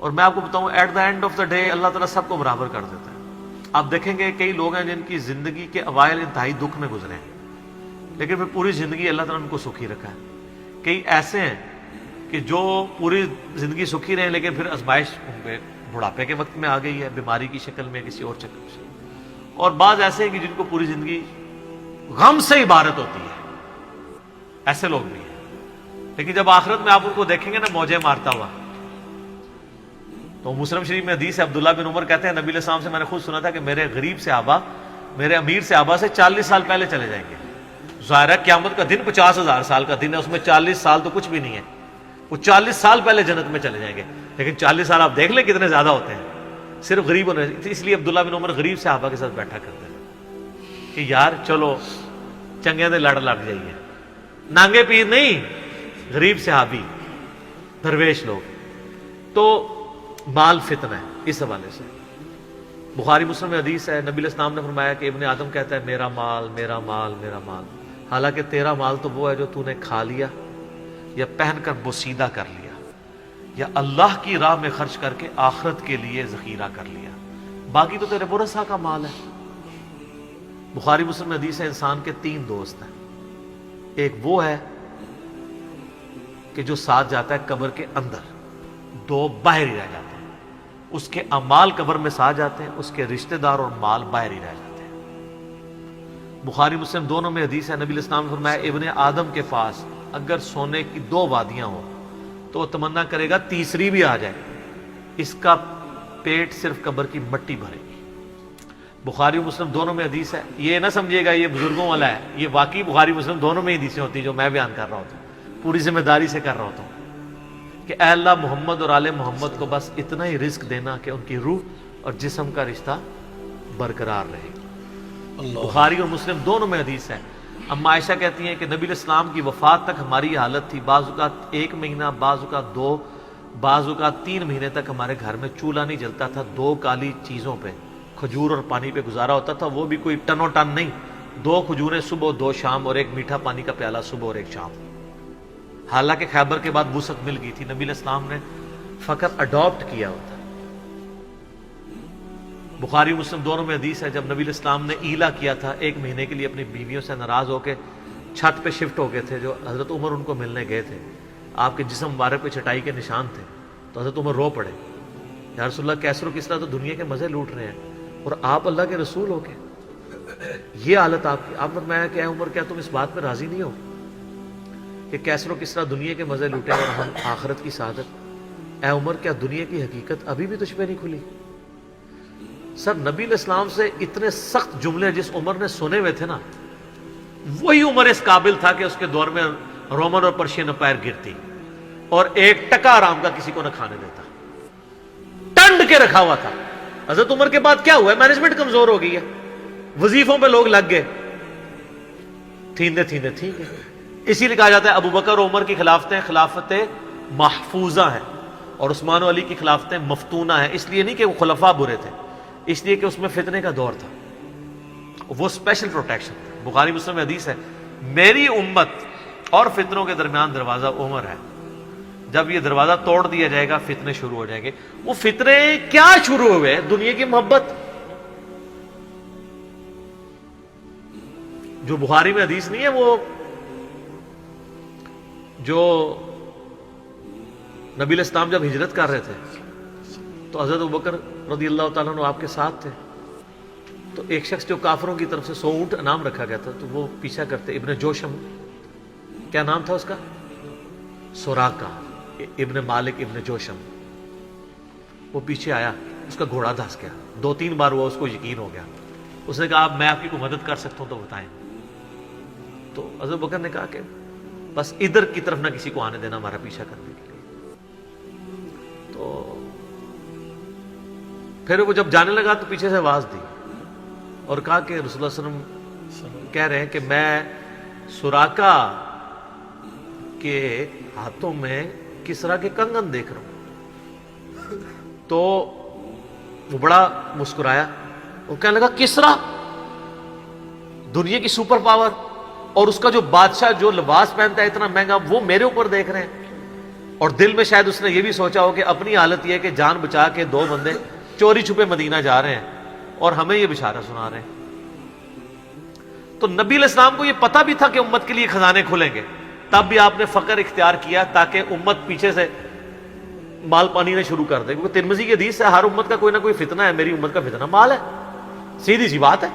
اور میں آپ کو بتاؤں at the end of the day اللہ تعالیٰ سب کو برابر کر دیتا ہے. آپ دیکھیں گے کئی لوگ ہیں جن کی زندگی کے اوائل انتہائی دکھ میں گزرے ہیں لیکن پھر پوری زندگی اللہ تعالیٰ نے ان کو سکھی رکھا ہے. کئی ایسے ہیں کہ جو پوری زندگی سکھی رہے لیکن پھر آزمائش ان پہ بڑھاپے کے وقت میں آ گئی ہے، بیماری کی شکل میں، کسی اور شکل سے. اور بعض ایسے ہیں کہ جن کو پوری زندگی غم سے عبارت ہوتی ہے، ایسے لوگ بھی ہیں. لیکن جب آخرت میں آپ ان کو دیکھیں گے نا موجیں مارتا ہوا، تو مسلم شریف میں حدیث ہے، عبداللہ بن عمر کہتے ہیں نبی علیہ السلام سے میں نے خود سنا تھا کہ میرے غریب صحابہ میرے امیر صحابہ سے 40 سال پہلے چلے جائیں گے. ظاہر ہے قیامت کا دن 50,000 سال کا دن ہے، اس میں 40 سال تو کچھ بھی نہیں ہے. وہ 40 سال پہلے جنت میں چلے جائیں گے. لیکن 40 سال آپ دیکھ لیں کتنے زیادہ ہوتے ہیں صرف غریب ہونے. اس لیے عبداللہ بن عمر غریب صحابہ کے ساتھ بیٹھا کرتے ہیں کہ یار چلو چنگے دے لڑ لگ جائیے. نانگے پیر نہیں، غریب صحابی درویش لوگ. تو مال فتنہ ہے. اس حوالے سے بخاری مسلم میں حدیث ہے، نبی علیہ السلام نے فرمایا کہ ابن آدم کہتا ہے میرا مال میرا مال میرا مال. حالانکہ تیرا مال تو وہ ہے جو تو نے کھا لیا یا پہن کر بوسیدہ کر لیا یا اللہ کی راہ میں خرچ کر کے آخرت کے لیے ذخیرہ کر لیا. باقی تو تیرے ورثہ کا مال ہے. بخاری مسلم میں حدیث ہے انسان کے 3 دوست ہیں. ایک وہ ہے کہ جو ساتھ جاتا ہے قبر کے اندر، 2 باہر ہی رہ جاتے ہیں. اس کے اعمال قبر میں ساتھ جاتے ہیں، اس کے رشتہ دار اور مال باہر ہی رہ جاتے ہیں. بخاری مسلم دونوں میں حدیث ہے، نبی علیہ السلام نے فرمایا ابن آدم کے پاس اگر سونے کی 2 وادیاں ہوں تو وہ تمنا کرے گا تیسری بھی آ جائے، اس کا پیٹ صرف قبر کی مٹی بھرے گی. بخاری مسلم دونوں میں حدیث ہے. یہ نہ سمجھے گا یہ بزرگوں والا ہے، یہ واقعی بخاری مسلم دونوں میں حدیثیں ہوتی ہیں جو میں بیان کر رہا ہوتا ہوں، پوری ذمہ داری سے کر رہا ہوتا ہوں کہ اے اللہ محمد اور آل محمد کو بس اتنا ہی رزق دینا کہ ان کی روح اور جسم کا رشتہ برقرار رہے. بخاری اور مسلم دونوں میں حدیث ہے. اما عائشہ کہتی ہیں کہ نبی علیہ السلام کی وفات تک ہماری حالت تھی، بعض اوقات 1 مہینہ، بعض اوقات 2، بعض اوقات 3 مہینے تک ہمارے گھر میں چولہا نہیں جلتا تھا. 2 کالی چیزوں پہ، کھجور اور پانی پہ گزارا ہوتا تھا. وہ بھی کوئی ٹنوں ٹن نہیں، 2 کھجوریں صبح 2 شام اور 1 میٹھا پانی کا پیالہ صبح اور 1 شام. حالانکہ خیبر کے بعد وسعت مل گئی تھی. نبی علیہ السلام نے فقر اڈاپٹ کیا ہوتا. بخاری مسلم دونوں میں حدیث ہے جب نبی علیہ السلام نے ایلا کیا تھا 1 مہینے کے لیے اپنی بیویوں سے ناراض ہو کے چھت پہ شفٹ ہو گئے تھے، جو حضرت عمر ان کو ملنے گئے تھے. آپ کے جسم مبارک پہ چٹائی کے نشان تھے تو حضرت عمر رو پڑے، یا رسول اللہ کیسر و کسریٰ تو دنیا کے مزے لوٹ رہے ہیں اور آپ اللہ کے رسول ہو کے یہ حالت آپ کی. آپ نے فرمایا کہ اے عمر کیا تم اس بات پہ راضی نہیں ہو کہ کیسر و کسریٰ دنیا کے مزے لوٹے اور ہم آخرت کی سعادت؟ اے عمر کیا دنیا کی حقیقت ابھی بھی تجھ پہ نہیں کھلی؟ سر نبی علیہ السلام سے اتنے سخت جملے جس عمر نے سنے ہوئے تھے نا، وہی عمر اس قابل تھا کہ اس کے دور میں رومن اور پرشین امپائر گرتی اور 1 ٹکا آرام کا کسی کو نہ کھانے دیتا، ٹنڈ کے رکھا ہوا تھا. حضرت عمر کے بعد کیا ہوا ہے؟ مینجمنٹ کمزور ہو گئی ہے، وظیفوں پہ لوگ لگ گئے، تھیندے تھیندے ٹھیک ہے. اسی لیے کہا جاتا ہے ابو بکر اور عمر کی خلافتیں خلافت محفوظہ ہیں اور عثمان و علی کی خلافتیں مفتونہ ہیں. اس لیے نہیں کہ وہ خلفاء برے تھے، اس لیے کہ اس میں فتنے کا دور تھا، وہ اسپیشل پروٹیکشن تھا. بخاری مسلم میں حدیث ہے میری امت اور فتنوں کے درمیان دروازہ عمر ہے، جب یہ دروازہ توڑ دیا جائے گا فتنے شروع ہو جائیں گے. وہ فتنے کیا شروع ہوئے؟ دنیا کی محبت. جو بخاری میں حدیث نہیں ہے، وہ جو نبی علیہ السلام جب ہجرت کر رہے تھے تو حضرت ابوبکر رضی اللہ تعالیٰ عنہ آپ کے ساتھ تھے. تو ایک شخص جو کافروں کی طرف سے 100 اونٹ انعام رکھا گیا تھا تو وہ پیچھا کرتے. ابن جوشم، کیا نام تھا اس کا؟ سوراقہ ابن مالک ابن جوشم. وہ پیچھے آیا، اس کا گھوڑا دھس گیا. 2-3 بار ہوا، اس کو یقین ہو گیا. اس نے کہا میں آپ کی کوئی مدد کر سکتا ہوں تو بتائیں. تو حضرت بکر نے کہا کہ بس ادھر کی طرف نہ کسی کو آنے دینا ہمارا پیچھا کرنے کے لیے. تو پھر وہ جب جانے لگا تو پیچھے سے آواز دی اور کہا کہ رسول اللہ صلی اللہ علیہ وسلم کہہ رہے ہیں کہ میں سوراقہ کے ہاتھوں میں کسرا کے کنگن دیکھ رہا ہوں. تو وہ بڑا مسکرایا، وہ کہنے لگا کسرا دنیا کی سپر پاور اور اس کا جو بادشاہ جو لباس پہنتا ہے اتنا مہنگا، وہ میرے اوپر دیکھ رہے ہیں اور دل میں شاید اس نے یہ بھی سوچا ہو کہ اپنی حالت یہ ہے کہ جان بچا کے 2 بندے چوری چھپے مدینہ جا رہے ہیں اور ہمیں یہ بشارہ سنا رہے ہیں۔ تو نبی علیہ السلام کو یہ پتہ بھی تھا کہ امت کے لیے خزانے کھلیں گے، تب بھی آپ نے فقر اختیار کیا تاکہ امت پیچھے سے مال پانی نے شروع کر دے، کیونکہ ترمذی کی حدیث ہے ہر امت کا کوئی نہ کوئی فتنہ ہے، میری امت کا فتنہ مال ہے، سیدھی سی بات ہے۔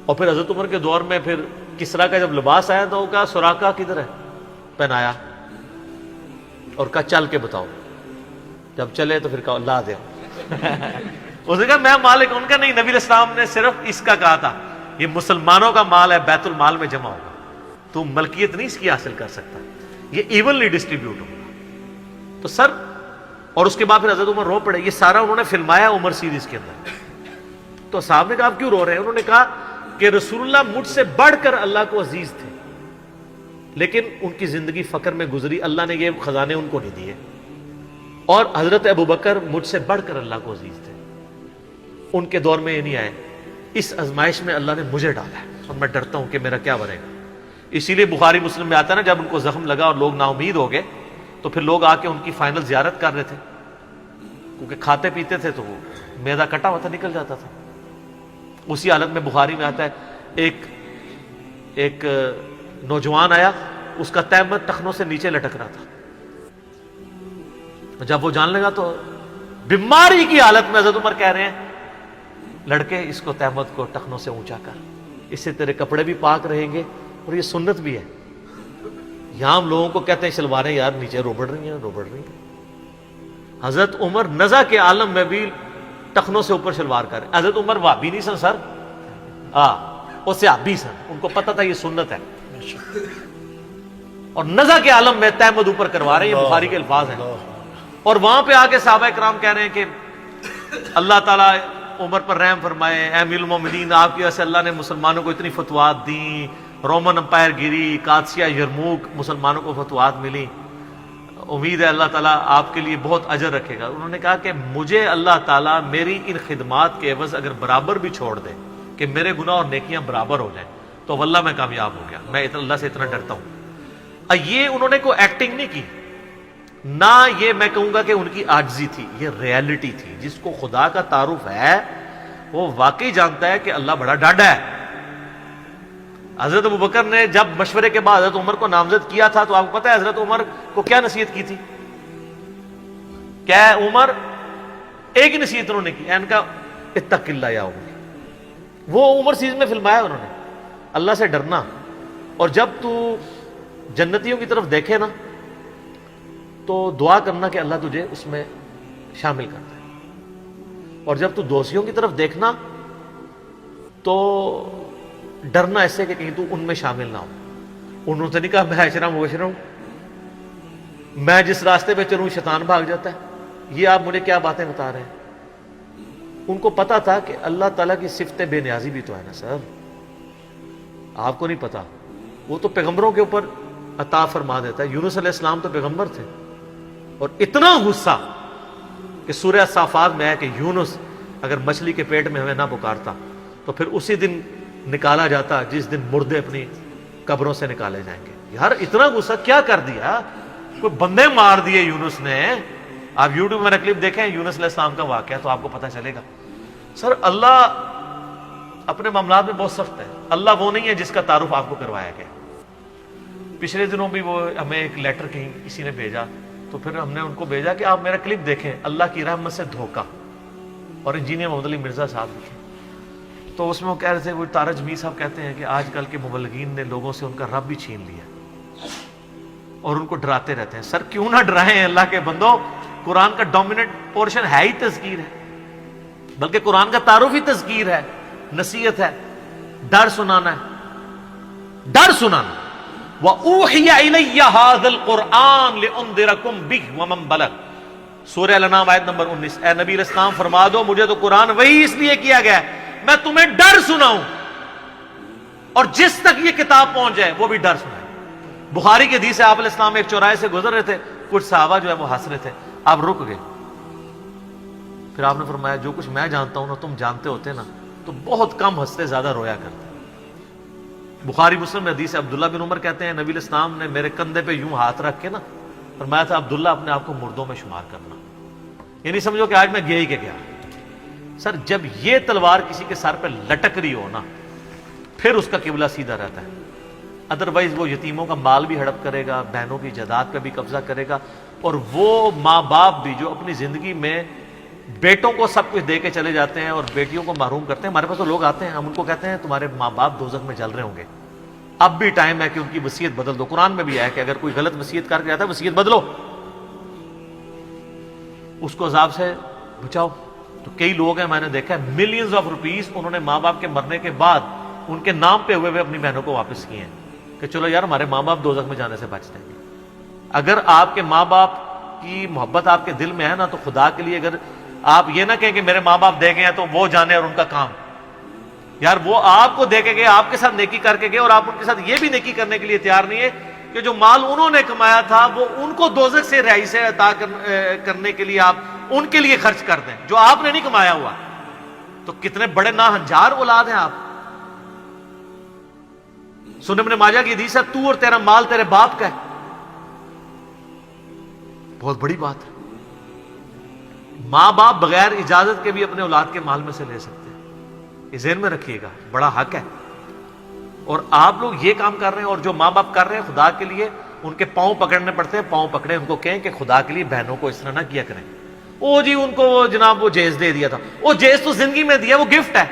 اور پھر حضرت عمر کے دور میں پھر کسرا کا جب لباس آیا تو وہ کہا سراقہ کدھر ہے، پہنایا اور کہا چل کے بتاؤ، جب چلے تو پھر کہا لا دے اس نے کہا میں مالک، ان کا نہیں، نبی علیہ السلام نے صرف اس کا کہا تھا یہ مسلمانوں کا مال ہے، بیت المال میں جمع ہوگا، تو ملکیت نہیں اس کی حاصل کر سکتا، یہ ایونلی ڈسٹریبیوٹ ہوگا۔ تو سر، اور اس کے بعد پھر حضرت عمر رو پڑے، یہ سارا انہوں نے فلمایا عمر سیریز کے اندر۔ تو صاحب نے کہا آپ کیوں رو رہے ہیں؟ انہوں نے کہا کہ رسول اللہ مجھ سے بڑھ کر اللہ کو عزیز تھے، لیکن ان کی زندگی فقر میں گزری، اللہ نے یہ خزانے ان کو نہیں دیے، اور حضرت ابوبکر مجھ سے بڑھ کر اللہ کو عزیز تھے، ان کے دور میں یہ نہیں آئے، اس آزمائش میں اللہ نے مجھے ڈالا ہے اور میں ڈرتا ہوں کہ میرا کیا بنے گا۔ اسی لیے بخاری مسلم میں آتا ہے نا، جب ان کو زخم لگا اور لوگ نا امید ہو گئے تو پھر لوگ آ کے ان کی فائنل زیارت کر رہے تھے، کیونکہ کھاتے پیتے تھے تو وہ میدا کٹا ہوا تھا، نکل جاتا تھا۔ اسی حالت میں بخاری میں آتا ہے ایک نوجوان آیا، اس کا تہمت ٹخنوں سے نیچے لٹک رہا تھا، جب وہ جان لگا تو بیماری کی حالت میں حضرت عمر کہہ رہے ہیں لڑکے اس کو تہمت کو ٹخنوں سے اونچا کر، اس سے تیرے کپڑے بھی پاک رہیں گے اور یہ سنت بھی ہے۔ یہاں ہم لوگوں کو کہتے ہیں شلواریں یار نیچے روبڑ رہی ہیں، حضرت عمر نزا کے عالم میں بھی ٹخنوں سے اوپر شلوار کر رہے۔ حضرت عمر وہابی نہیں سن سر، وہ صحابی سن، ان کو پتہ تھا یہ سنت ہے، اور نزا کے عالم میں تہمت اوپر کروا رہے ہیں، یہ بخاری کے الفاظ ہیں۔ اور وہاں پہ آ کے صحابہ کرام کہہ رہے ہیں کہ اللہ تعالیٰ عمر پر رحم فرمائے، اے امیر المومنین آپ کی وجہ سے اللہ نے مسلمانوں کو اتنی فتوحات دیں، رومن امپائر گری، قادسیہ، یرموک، مسلمانوں کو فتوحات ملی، امید ہے اللہ تعالیٰ آپ کے لیے بہت اجر رکھے گا۔ انہوں نے کہا کہ مجھے اللہ تعالیٰ میری ان خدمات کے عوض اگر برابر بھی چھوڑ دے کہ میرے گناہ اور نیکیاں برابر ہو جائیں تو واللہ میں کامیاب ہو گیا، میں اللہ سے اتنا ڈرتا ہوں۔ یہ انہوں نے کوئی ایکٹنگ نہیں کی، نہ یہ میں کہوں گا کہ ان کی عاجزی تھی، یہ ریالٹی تھی۔ جس کو خدا کا تعارف ہے وہ واقعی جانتا ہے کہ اللہ بڑا ڈاڈا ہے۔ حضرت ابوبکر نے جب مشورے کے بعد حضرت عمر کو نامزد کیا تھا تو آپ کو پتہ ہے حضرت عمر کو کیا نصیحت کی تھی؟ کیا ہے عمر؟ ایک ہی نصیحت انہوں نے کی، ان کا اتق اللہ یا عمر۔ وہ عمر سیریز میں فلمایا انہوں نے، اللہ سے ڈرنا، اور جب تو جنتیوں کی طرف دیکھے نا تو دعا کرنا کہ اللہ تجھے اس میں شامل کر دے، اور جب تو دوستیوں کی طرف دیکھنا تو ڈرنا ایسے کہ کہیں تو ان میں شامل نہ ہو۔ انہوں نے نہیں کہا میں اشرا مبشرا ہوں، میں جس راستے پہ چلوں شیطان بھاگ جاتا ہے، یہ آپ مجھے کیا باتیں بتا رہے ہیں؟ ان کو پتا تھا کہ اللہ تعالیٰ کی صفت بے نیازی بھی تو ہے نا سر، آپ کو نہیں پتا، وہ تو پیغمبروں کے اوپر عطا فرما دیتا ہے۔ یونس علیہ السلام تو پیغمبر تھے، اور اتنا غصہ کہ سورہ صافات میں ہے کہ یونس اگر مچھلی کے پیٹ میں ہمیں نہ پکارتا تو پھر اسی دن نکالا جاتا جس دن مردے اپنی قبروں سے نکالے جائیں گے۔ یار اتنا غصہ کیا کر دیا، کوئی بندے مار دیے یونس نے۔ آپ یوٹیوب میں کلپ دیکھیں یونس علیہ السلام کا واقعہ تو آپ کو پتہ چلے گا۔ سر اللہ اپنے معاملات میں بہت سخت ہے، اللہ وہ نہیں ہے جس کا تعارف آپ کو کروایا گیا۔ پچھلے دنوں بھی وہ ہمیں ایک لیٹر کہیں کسی نے بھیجا تو پھر ہم نے ان کو بھیجا کہ آپ میرا کلپ دیکھیں، اللہ کی رحمت سے دھوکہ، اور انجینئر محمد علی مرزا صاحب لکھے۔ تو اس میں وہ کہہ رہے تھے، وہ تارج می صاحب کہتے ہیں کہ آج کل کے مبلغین نے لوگوں سے ان کا رب بھی چھین لیا اور ان کو ڈراتے رہتے ہیں۔ سر کیوں نہ ڈرائیں اللہ کے بندو، قرآن کا ڈومیننٹ پورشن ہے ہی تذکیر ہے، بلکہ قرآن کا تعارف ہی تذکیر ہے، نصیحت ہے، ڈر سنانا ہے، ڈر سنانا۔ وَأُوحِيَ إِلَيَّ هَذَا الْقُرْآنُ لِأُنذِرَكُم بِهِ وَمَن بَلَغَ، سورہ الانعام آیت نمبر 19۔ اے نبی علیہ السلام فرما دو مجھے تو قرآن وہی اس لیے کیا گیا ہے میں تمہیں ڈر سناؤں، اور جس تک یہ کتاب پہنچ جائے وہ بھی ڈر سنائے۔ بخاری کی حدیث ہے، آپ علیہ السلام ایک چوراہے سے گزر رہے تھے، کچھ صحابہ جو ہے وہ ہنس رہے تھے، آپ رک گئے، پھر آپ نے فرمایا جو کچھ میں جانتا ہوں نا تم جانتے ہوتے نا تو بہت کم ہنستے زیادہ رویا کرتے۔ بخاری مسلم میں حدیث ہے، عبداللہ بن عمر کہتے ہیں نبی علیہ السلام نے میرے کندھے پہ یوں ہاتھ رکھ کے نا فرمایا تھا عبداللہ اپنے آپ کو مردوں میں شمار کرنا، یعنی سمجھو کہ آج میں گیا ہی کہ گیا۔ سر جب یہ تلوار کسی کے سر پہ لٹک رہی ہو نا پھر اس کا قبلہ سیدھا رہتا ہے، ادروائز وہ یتیموں کا مال بھی ہڑپ کرے گا، بہنوں کی جائیداد پہ بھی قبضہ کرے گا، اور وہ ماں باپ بھی جو اپنی زندگی میں بیٹوں کو سب کچھ دے کے چلے جاتے ہیں اور بیٹیوں کو محروم کرتے ہیں۔ ہمارے پاس تو لوگ آتے ہیں، ہم ان کو کہتے ہیں تمہارے ماں باپ دوزخ میں جل رہے ہوں گے، اب بھی ٹائم ہے کہ ان کی وصیت بدل دو۔ قرآن میں بھی ہے کہ اگر کوئی غلط وصیت کر کے جاتا ہے وصیت بدلو، اس کو عذاب سے بچاؤ۔ تو کئی لوگ ہیں میں نے دیکھا ہے ملینز آف روپیز انہوں نے ماں باپ کے مرنے کے بعد ان کے نام پہ ہوئے اپنی بہنوں کو واپس کیے ہیں کہ چلو یار ہمارے ماں باپ دوزخ میں جانے سے بچ جائیں گے۔ اگر آپ کے ماں باپ کی محبت آپ کے دل میں ہے نا تو خدا کے لیے اگر آپ یہ نہ کہیں کہ میرے ماں باپ دے گئے ہیں تو وہ جانے اور ان کا کام، یار وہ آپ کو دے کے گئے، آپ کے ساتھ نیکی کر کے گئے، اور آپ ان کے ساتھ یہ بھی نیکی کرنے کے لیے تیار نہیں ہے کہ جو مال انہوں نے کمایا تھا وہ ان کو دوزخ سے رہائی سے عطا کرنے کے لیے آپ ان کے لیے خرچ کر دیں جو آپ نے نہیں کمایا ہوا۔ تو کتنے بڑے ناہنجار اولاد ہیں آپ۔ سنن ابن ماجہ کی حدیث ہے تو اور تیرا مال تیرے باپ کا ہے، بہت بڑی بات ہے۔ ماں باپ بغیر اجازت کے بھی اپنے اولاد کے مال میں سے لے سکتے ہیں، یہ ذہن میں رکھیے گا، بڑا حق ہے۔ اور آپ لوگ یہ کام کر رہے ہیں، اور جو ماں باپ کر رہے ہیں خدا کے لیے ان کے پاؤں پکڑنے پڑتے ہیں، پاؤں پکڑے، ان کو کہیں کہ خدا کے لیے بہنوں کو اس طرح نہ کیا کریں۔ او جی ان کو وہ جناب وہ جیز دے دیا تھا، وہ جیز تو زندگی میں دیا، وہ گفٹ ہے۔